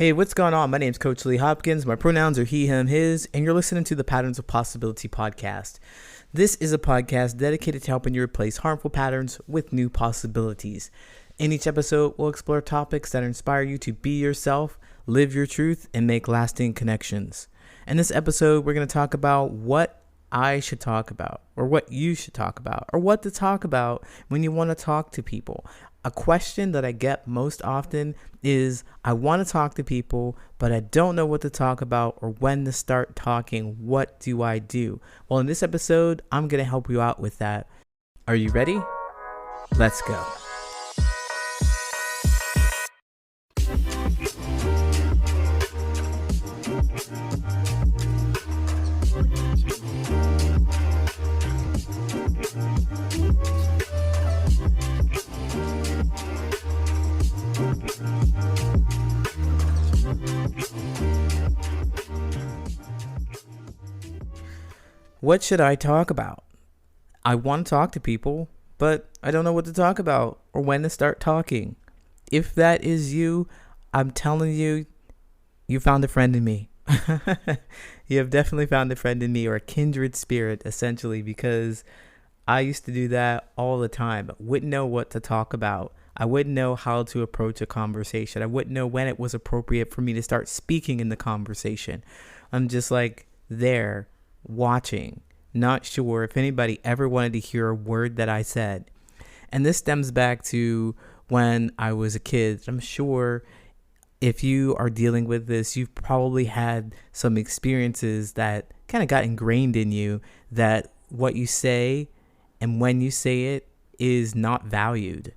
Hey, what's going on? My name's Coach Lee Hopkins. My pronouns are he, him, his, and you're listening to the Patterns of Possibility podcast. This is a podcast dedicated to helping you replace harmful patterns with new possibilities. In each episode, we'll explore topics that inspire you to be yourself, live your truth, and make lasting connections. In this episode, we're going to talk about what I should talk about, or what you should talk about, or what to talk about when you want to talk to people. A question that I get most often is, I want to talk to people, but I don't know what to talk about or when to start talking. What do I do? Well, in this episode, I'm going to help you out with that. Are you ready? Let's go. What should I talk about? I want to talk to people, but I don't know what to talk about or when to start talking. If that is you, I'm telling you, you found a friend in me. You have definitely found a friend in me, or a kindred spirit, essentially, because I used to do that all the time. I wouldn't know what to talk about. I wouldn't know how to approach a conversation. I wouldn't know when it was appropriate for me to start speaking in the conversation. I'm just like there, watching, not sure if anybody ever wanted to hear a word that I said. And this stems back to when I was a kid. I'm sure if you are dealing with this, you've probably had some experiences that kind of got ingrained in you, that what you say and when you say it is not valued.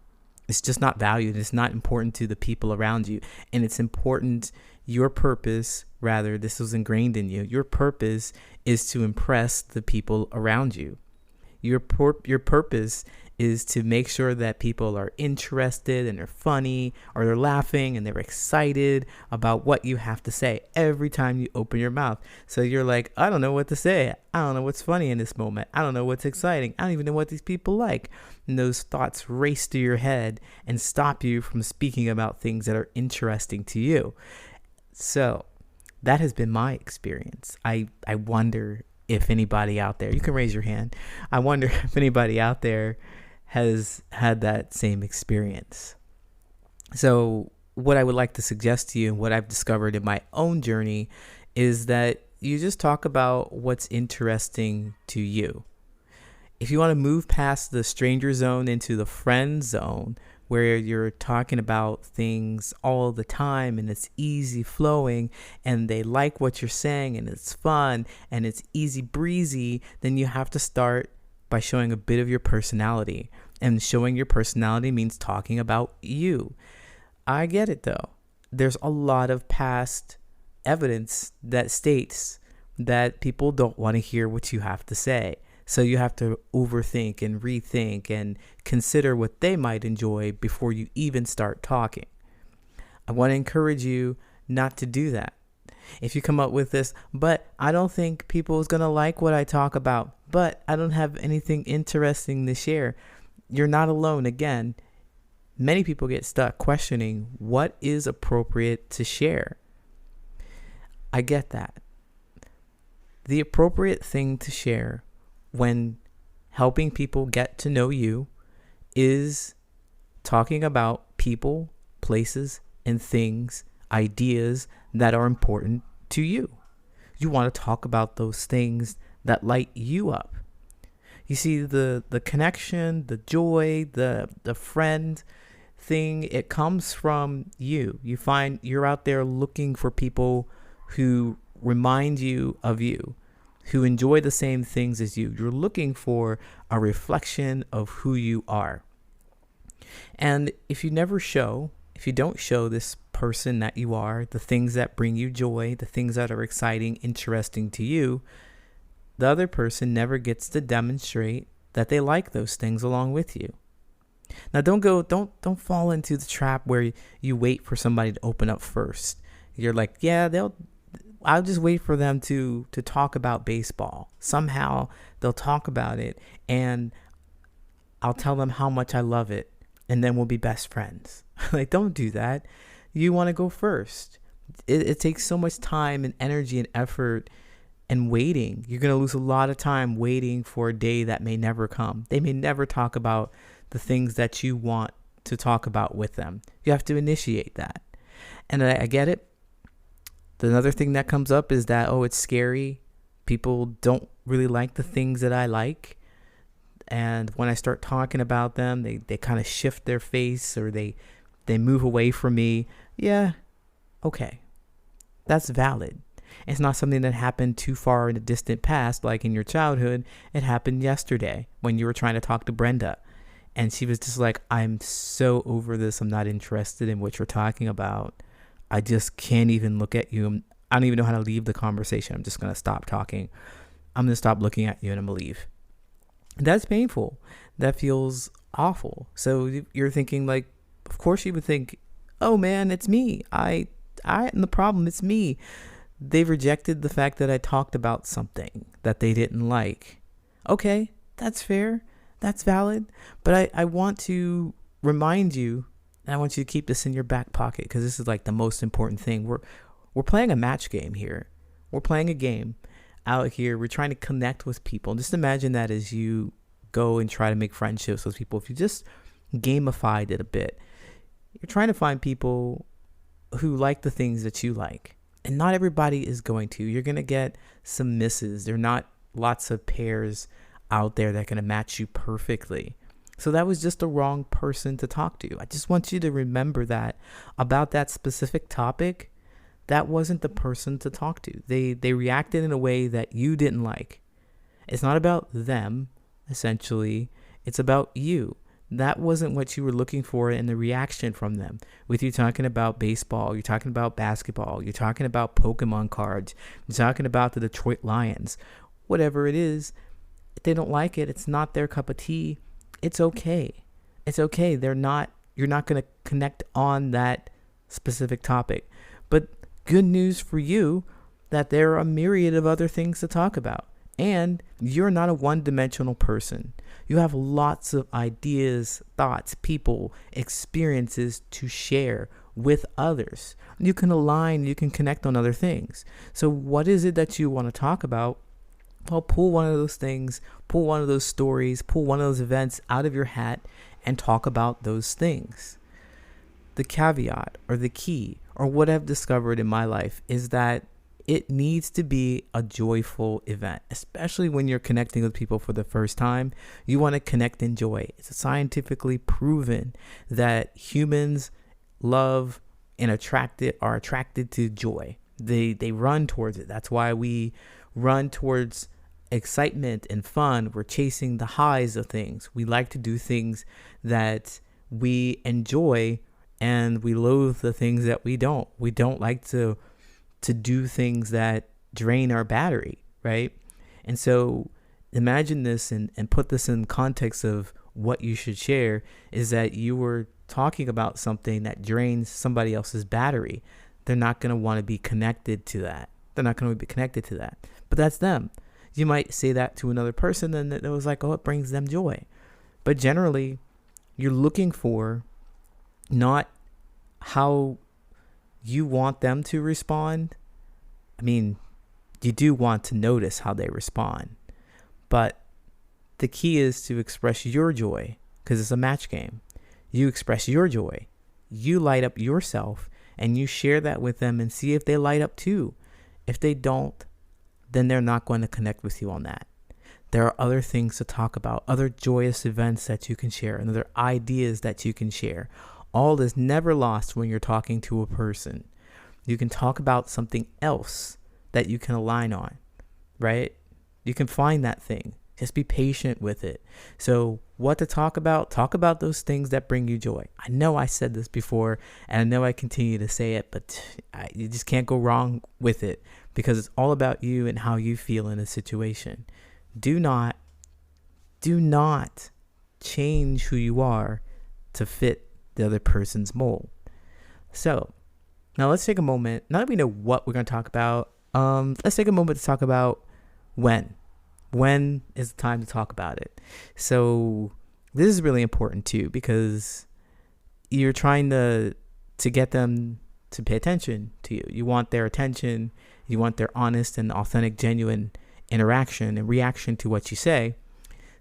It's just not valued. It's not important to the people around you. And it's important, your purpose, rather, this was ingrained in you. Your purpose is to impress the people around you. Your purpose is to make sure that people are interested and they're funny, or they're laughing and they're excited about what you have to say every time you open your mouth. So you're like, I don't know what to say. I don't know what's funny in this moment. I don't know what's exciting. I don't even know what these people like. And those thoughts race through your head and stop you from speaking about things that are interesting to you. So that has been my experience. I wonder if anybody out there, you can raise your hand. I wonder if anybody out there has had that same experience. So what I would like to suggest to you, and what I've discovered in my own journey, is that you just talk about what's interesting to you. If you want to move past the stranger zone into the friend zone, where you're talking about things all the time and it's easy flowing and they like what you're saying and it's fun and it's easy breezy, then you have to start by showing a bit of your personality. And showing your personality means talking about you. I get it though. There's a lot of past evidence that states that people don't want to hear what you have to say. So you have to overthink and rethink and consider what they might enjoy before you even start talking. I want to encourage you not to do that. If you come up with this, but I don't think people is going to like what I talk about, but I don't have anything interesting to share, you're not alone. Again, many people get stuck questioning what is appropriate to share. I get that. The appropriate thing to share when helping people get to know you is talking about people, places, and things, ideas that are important to you. You want to talk about those things that light you up. You see, the connection, the joy, the friend thing, it comes from you. You find you're out there looking for people who remind you of you, who enjoy the same things as you. You're looking for a reflection of who you are. And if you don't show this person that you are, the things that bring you joy, the things that are exciting, interesting to you, the other person never gets to demonstrate that they like those things along with you. Now don't fall into the trap where you wait for somebody to open up first. You're like, yeah, I'll just wait for them to talk about baseball. Somehow they'll talk about it and I'll tell them how much I love it, and then we'll be best friends. Like, don't do that. You want to go first. it takes so much time and energy and effort and waiting. You're going to lose a lot of time waiting for a day that may never come. They may never talk about the things that you want to talk about with them. You have to initiate that. And I get it. Another thing that comes up is that, oh, it's scary. People don't really like the things that I like. And when I start talking about them, they kind of shift their face, or they move away from me. Yeah, okay. That's valid. It's not something that happened too far in the distant past, like in your childhood. It happened yesterday when you were trying to talk to Brenda. And she was just like, I'm so over this. I'm not interested in what you're talking about. I just can't even look at you. I don't even know how to leave the conversation. I'm just going to stop talking. I'm going to stop looking at you and I'm going to leave. That's painful. That feels awful. So you're thinking, like, of course you would think, oh man, it's me. I am the problem. It's me. They've rejected the fact that I talked about something that they didn't like. Okay, that's fair. That's valid. But I want to remind you, and I want you to keep this in your back pocket, because this is like the most important thing. We're playing a match game here. We're playing a game out here. We're trying to connect with people. Just imagine that as you go and try to make friendships with people. If you just gamified it a bit, you're trying to find people who like the things that you like. And not everybody is going to. You're going to get some misses. There are not lots of pairs out there that are going to match you perfectly. So that was just the wrong person to talk to. I just want you to remember that about that specific topic. That wasn't the person to talk to. They reacted in a way that you didn't like. It's not about them, essentially. It's about you. That wasn't what you were looking for in the reaction from them. With you talking about baseball, you're talking about basketball, you're talking about Pokemon cards, you're talking about the Detroit Lions. Whatever it is, if they don't like it, it's not their cup of tea. It's okay. It's okay. You're not going to connect on that specific topic. But good news for you that there are a myriad of other things to talk about. And you're not a one-dimensional person. You have lots of ideas, thoughts, people, experiences to share with others. You can align, you can connect on other things. So what is it that you want to talk about? Well, pull one of those things, pull one of those stories, pull one of those events out of your hat and talk about those things. The caveat or the key or what I've discovered in my life is that it needs to be a joyful event, especially when you're connecting with people for the first time. You want to connect in joy. It's scientifically proven that humans love and are attracted to joy. They run towards it. That's why we run towards excitement and fun. We're chasing the highs of things. We like to do things that we enjoy, and we loathe the things that we don't. We don't like to do things that drain our battery, right? And so imagine this and put this in context of what you should share is that you were talking about something that drains somebody else's battery. They're not going to want to be connected to that. But that's them. You might say that to another person and it was like, oh, it brings them joy. But generally, you're looking for not how you want them to respond. I mean, you do want to notice how they respond, but the key is to express your joy, because it's a match game. You express your joy, you light up yourself, and you share that with them and see if they light up too. If they don't, then they're not going to connect with you on that. There are other things to talk about, other joyous events that you can share, and other ideas that you can share. All is never lost when you're talking to a person. You can talk about something else that you can align on, right? You can find that thing. Just be patient with it. So what to talk about? Talk about those things that bring you joy. I know I said this before, and I know I continue to say it, but you just can't go wrong with it because it's all about you and how you feel in a situation. Do not change who you are to fit the other person's mold. So now let's take a moment. Now that we know what we're going to talk about, let's take a moment to talk about when. When is the time to talk about it? So this is really important too, because you're trying to get them to pay attention to you. You want their attention. You want their honest and authentic, genuine interaction and reaction to what you say.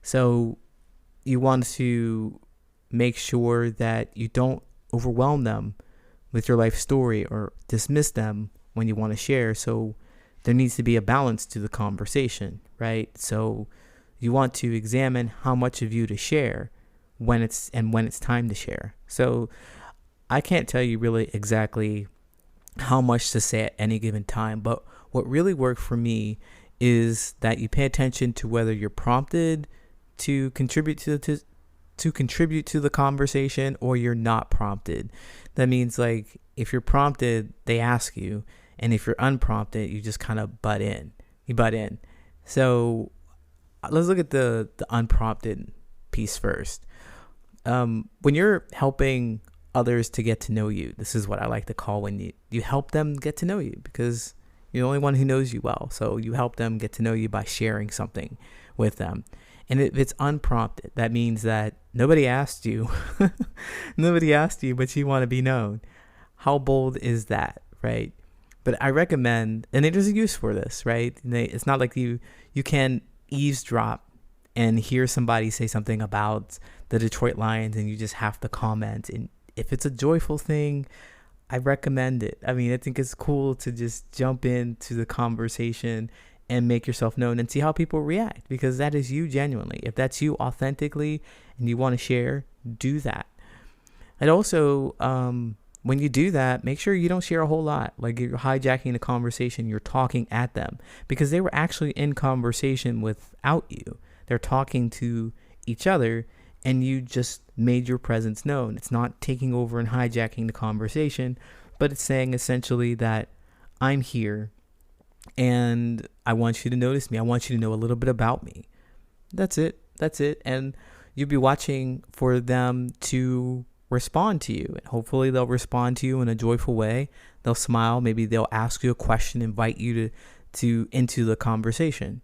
So you want to make sure that you don't overwhelm them with your life story or dismiss them when you want to share. So there needs to be a balance to the conversation, right? So you want to examine how much of you to share when it's time to share. So I can't tell you really exactly how much to say at any given time, but what really worked for me is that you pay attention to whether you're prompted to contribute to the conversation or you're not prompted. That means, like, if you're prompted, they ask you, and if you're unprompted, you just kind of butt in. So let's look at the unprompted piece first. When you're helping others to get to know you, this is what I like to call when you help them get to know you, because you're the only one who knows you well. So you help them get to know you by sharing something with them. And if it's unprompted, that means that nobody asked you, but you want to be known. How bold is that, right? But I recommend, and there's a use for this, right? It's not like you can eavesdrop and hear somebody say something about the Detroit Lions and you just have to comment. And if it's a joyful thing, I recommend it. I mean, I think it's cool to just jump into the conversation and make yourself known and see how people react, because that is you genuinely. If that's you authentically and you want to share, do that. And also, when you do that, make sure you don't share a whole lot. Like, you're hijacking the conversation, you're talking at them, because they were actually in conversation without you. They're talking to each other, and you just made your presence known. It's not taking over and hijacking the conversation, but it's saying essentially that I'm here and I want you to notice me. I want you to know a little bit about me. That's it. And you'll be watching for them to respond to you. And hopefully they'll respond to you in a joyful way. They'll smile. Maybe they'll ask you a question, invite you to into the conversation.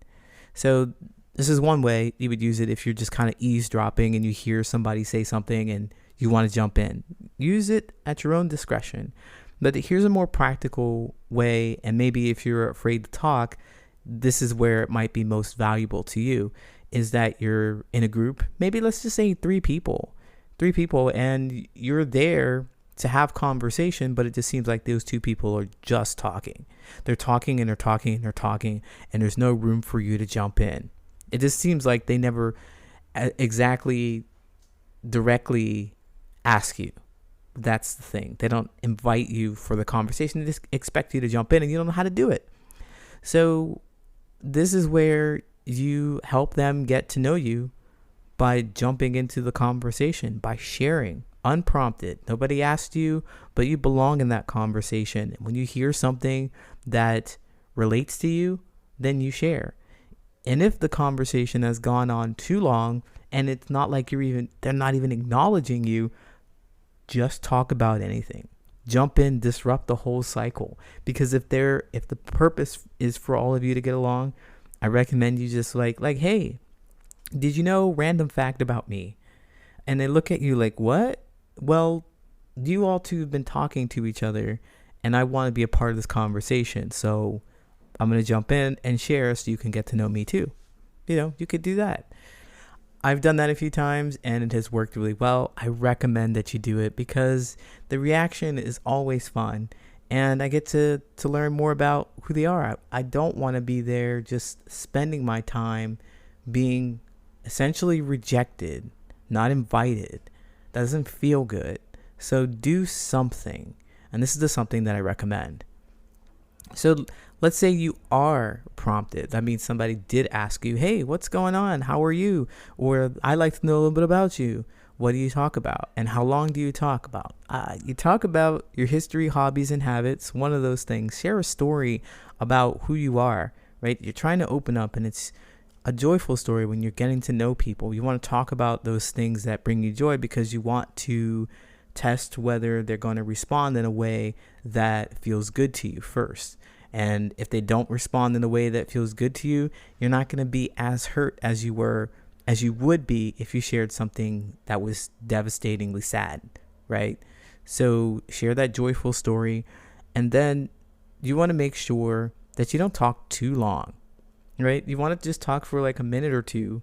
So this is one way you would use it if you're just kind of eavesdropping and you hear somebody say something and you want to jump in. Use it at your own discretion. But here's a more practical way, and maybe if you're afraid to talk, this is where it might be most valuable to you, is that you're in a group, maybe let's just say three people, and you're there to have conversation, but it just seems like those two people are just talking. They're talking and they're talking and they're talking, and there's no room for you to jump in. It just seems like they never exactly directly ask you. That's the thing. They don't invite you for the conversation. They just expect you to jump in, and you don't know how to do it. So this is where you help them get to know you by jumping into the conversation, by sharing, unprompted. Nobody asked you, but you belong in that conversation. When you hear something that relates to you, then you share. And if the conversation has gone on too long and it's not like they're not even acknowledging you, just talk about anything. Jump in, disrupt the whole cycle. Because if the purpose is for all of you to get along, I recommend you just like, hey, did you know random fact about me? And they look at you like, what? Well, you all two have been talking to each other, and I want to be a part of this conversation. So I'm going to jump in and share so you can get to know me too. You could do that. I've done that a few times and it has worked really well. I recommend that you do it because the reaction is always fun and I get to learn more about who they are. I don't want to be there just spending my time being essentially rejected, not invited. That doesn't feel good. So do something. And this is the something that I recommend. So let's say you are prompted. That means somebody did ask you, hey, what's going on? How are you? Or I'd like to know a little bit about you. What do you talk about? And how long do you talk about? You talk about your history, hobbies, and habits. One of those things. Share a story about who you are, right? You're trying to open up, and it's a joyful story when you're getting to know people. You want to talk about those things that bring you joy because you want to test whether they're going to respond in a way that feels good to you first. And if they don't respond in a way that feels good to you, you're not going to be as hurt as you would be if you shared something that was devastatingly sad, right? So share that joyful story. And then you want to make sure that you don't talk too long, right? You want to just talk for like a minute or two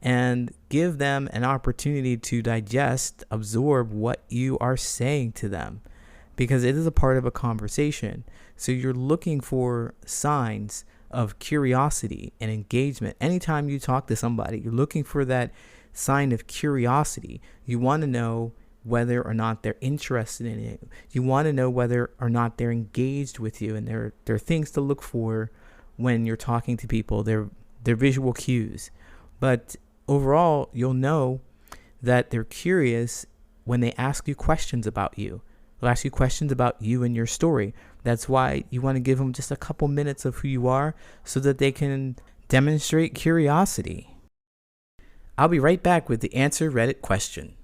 and give them an opportunity to digest, absorb what you are saying to them, because it is a part of a conversation. So you're looking for signs of curiosity and engagement. Anytime you talk to somebody, you're looking for that sign of curiosity. You want to know whether or not they're interested in it. You want to know whether or not they're engaged with you. And there are things to look for when you're talking to people. They're visual cues. But overall, you'll know that they're curious when they ask you questions about you. They'll ask you questions about you and your story. That's why you want to give them just a couple minutes of who you are so that they can demonstrate curiosity. I'll be right back with the Answer Reddit question.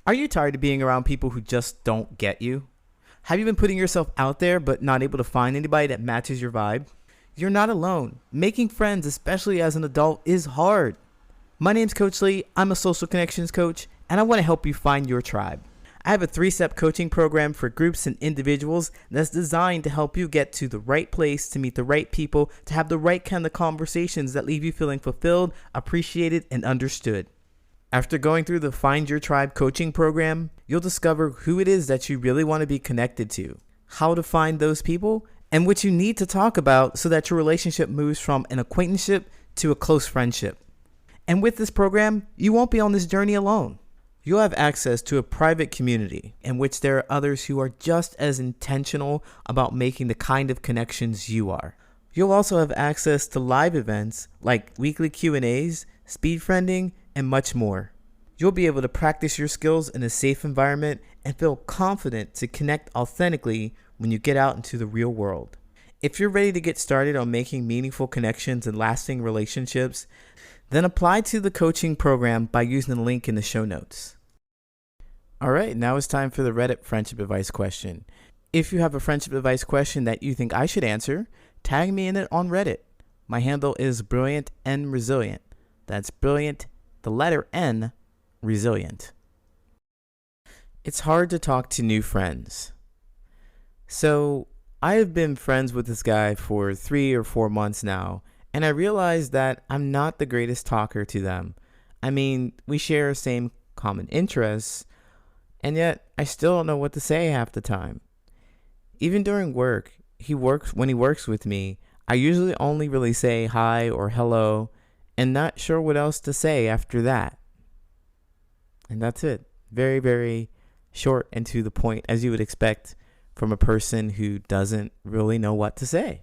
Are you tired of being around people who just don't get you? Have you been putting yourself out there but not able to find anybody that matches your vibe? You're not alone. Making friends, especially as an adult, is hard. My name's Coach Lee. I'm a social connections coach, and I want to help you find your tribe. I have a 3-step coaching program for groups and individuals that's designed to help you get to the right place, to meet the right people, to have the right kind of conversations that leave you feeling fulfilled, appreciated, and understood. After going through the Find Your Tribe coaching program, you'll discover who it is that you really want to be connected to, how to find those people, and what you need to talk about so that your relationship moves from an acquaintanceship to a close friendship. And with this program, you won't be on this journey alone. You'll have access to a private community in which there are others who are just as intentional about making the kind of connections you are. You'll also have access to live events like weekly Q&As, speed friending, and much more. You'll be able to practice your skills in a safe environment and feel confident to connect authentically when you get out into the real world. If you're ready to get started on making meaningful connections and lasting relationships, then apply to the coaching program by using the link in the show notes. All right, now it's time for the Reddit friendship advice question. If you have a friendship advice question that you think I should answer, tag me in it on Reddit. My handle is Brilliant and Resilient. That's Brilliant, the letter N, Resilient. It's hard to talk to new friends. So I have been friends with this guy for 3 or 4 months now, and I realized that I'm not the greatest talker to them. I mean, we share same common interests, and yet I still don't know what to say half the time. Even during work, when he works with me, I usually only really say hi or hello and not sure what else to say after that. And that's it. Very, very short and to the point, as you would expect from a person who doesn't really know what to say.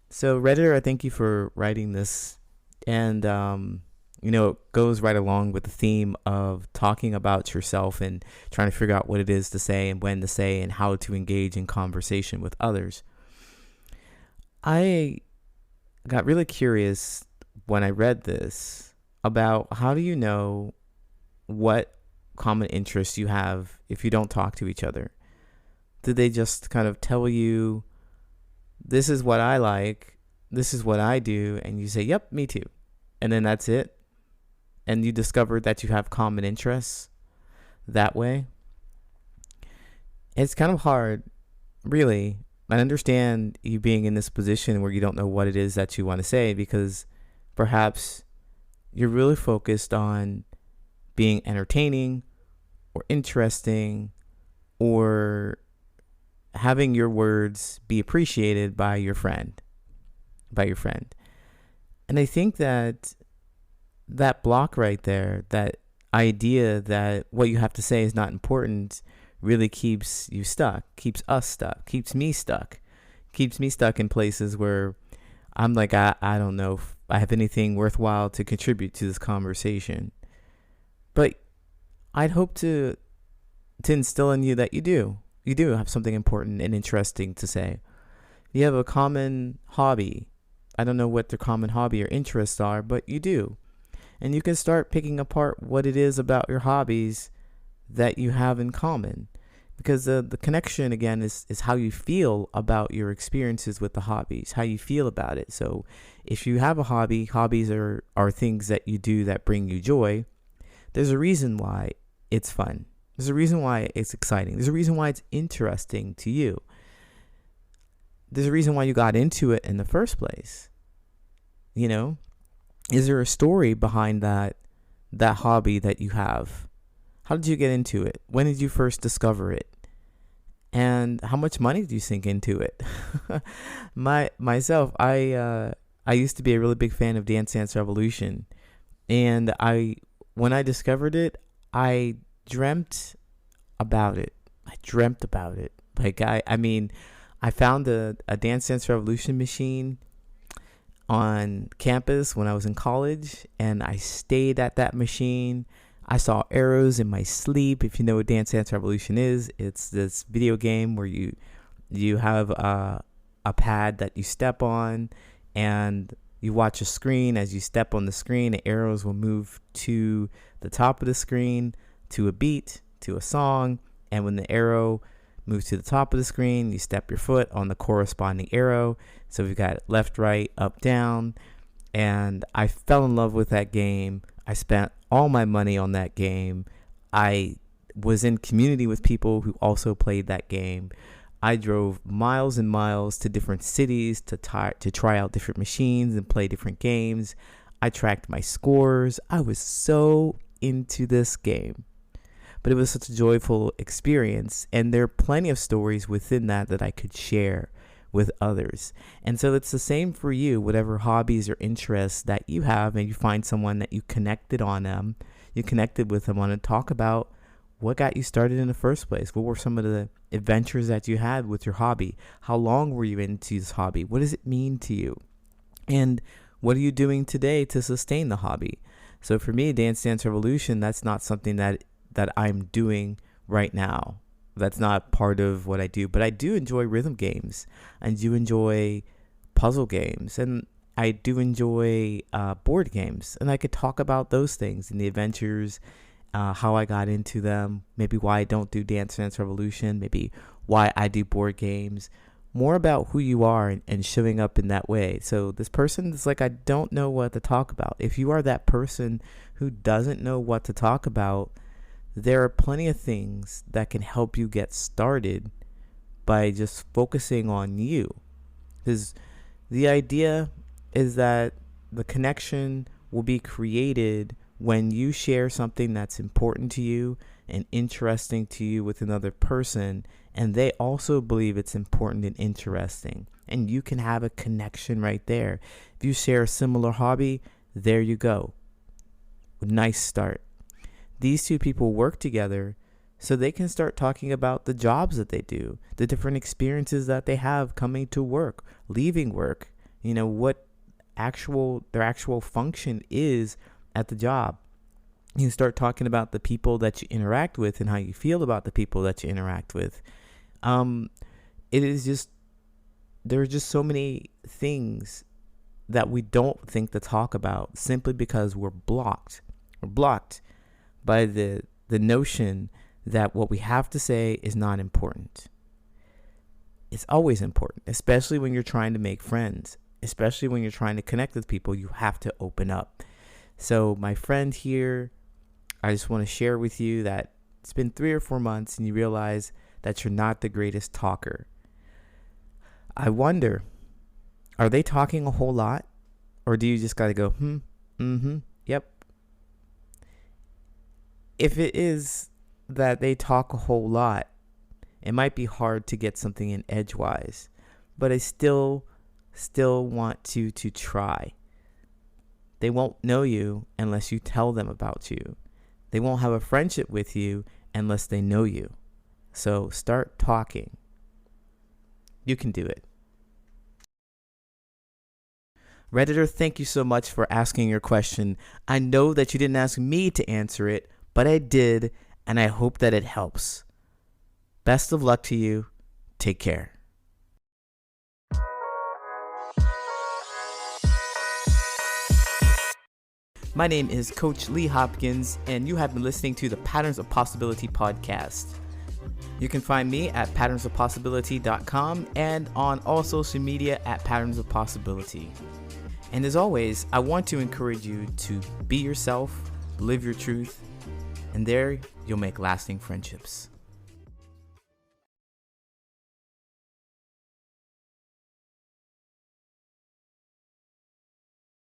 So Redditor, I thank you for writing this. And, it goes right along with the theme of talking about yourself and trying to figure out what it is to say and when to say and how to engage in conversation with others. I got really curious when I read this about how do you know what common interests you have if you don't talk to each other? Did they just kind of tell you, this is what I like, this is what I do, and you say, yep, me too, and then that's it? And you discovered that you have common interests that way? It's kind of hard, really. I understand you being in this position where you don't know what it is that you want to say, because perhaps you're really focused on being entertaining or interesting or having your words be appreciated by your friend. And I think that block right there, that idea that what you have to say is not important, really keeps you stuck, keeps us stuck, keeps me stuck in places where I'm like, I don't know if I have anything worthwhile to contribute to this conversation. But I'd hope to instill in you that you do have something important and interesting to say. You have a common hobby. I don't know what their common hobby or interests are, but you do. And you can start picking apart what it is about your hobbies that you have in common. Because the connection, again, is how you feel about your experiences with the hobbies, how you feel about it. So if you have a hobby, hobbies are things that you do that bring you joy. There's a reason why it's fun. There's a reason why it's exciting. There's a reason why it's interesting to you. there's a reason why you got into it in the first place. You know, is there a story behind that hobby that you have? How did you get into it? When did you first discover it? And how much money did you sink into it? Myself, I used to be a really big fan of Dance Dance Revolution, and when I discovered it, I dreamt about it. Like I mean, I found a Dance Dance Revolution machine on campus when I was in college, and I stayed at that machine. I saw arrows in my sleep. If you know what Dance Dance Revolution is, it's this video game where you have a pad that you step on, and you watch a screen. As you step on the screen, the arrows will move to the top of the screen to a beat, to a song, and when the arrow moves to the top of the screen, you step your foot on the corresponding arrow. So we've got left, right, up, down, and I fell in love with that game. I spent all my money on that game. I was in community with people who also played that game. I drove miles and miles to different cities to try out different machines and play different games. I tracked my scores. I was so into this game. But it was such a joyful experience, and there are plenty of stories within that I could share with others. And so it's the same for you, whatever hobbies or interests that you have, and you find someone that you connected with them on, and talk about what got you started in the first place. What were some of the adventures that you had with your hobby? How long were you into this hobby? What does it mean to you? And what are you doing today to sustain the hobby? So for me, Dance Dance Revolution, that's not something that I'm doing right now. That's not part of what I do, but I do enjoy rhythm games. I do enjoy puzzle games, and I do enjoy board games, and I could talk about those things and the adventures, how I got into them, maybe why I don't do Dance Dance Revolution, maybe why I do board games, more about who you are and showing up in that way. So this person is like, I don't know what to talk about. If you are that person who doesn't know what to talk about, there are plenty of things that can help you get started by just focusing on you. Because the idea is that the connection will be created when you share something that's important to you and interesting to you with another person, and they also believe it's important and interesting, and you can have a connection right there. If you share a similar hobby, there you go. Nice start. These two people work together so they can start talking about the jobs that they do, the different experiences that they have coming to work, leaving work, what their actual function is at the job. You start talking about the people that you interact with and how you feel about the people that you interact with. There are just so many things that we don't think to talk about simply because we're blocked. We're blocked by the notion that what we have to say is not important. It's always important, especially when you're trying to make friends, especially when you're trying to connect with people. You have to open up. So my friend here, I just want to share with you that it's been 3 or 4 months and you realize that you're not the greatest talker. I wonder, are they talking a whole lot? Or do you just got to go, yep. If it is that they talk a whole lot, it might be hard to get something in edgewise, but I still want you to try. They won't know you unless you tell them about you. They won't have a friendship with you unless they know you. So start talking. You can do it. Redditor, thank you so much for asking your question. I know that you didn't ask me to answer it, but I did, and I hope that it helps. Best of luck to you. Take care. My name is Coach Lee Hopkins, and you have been listening to the Patterns of Possibility podcast. You can find me at patternsofpossibility.com and on all social media at Patterns of Possibility. And as always, I want to encourage you to be yourself, live your truth, and there you'll make lasting friendships.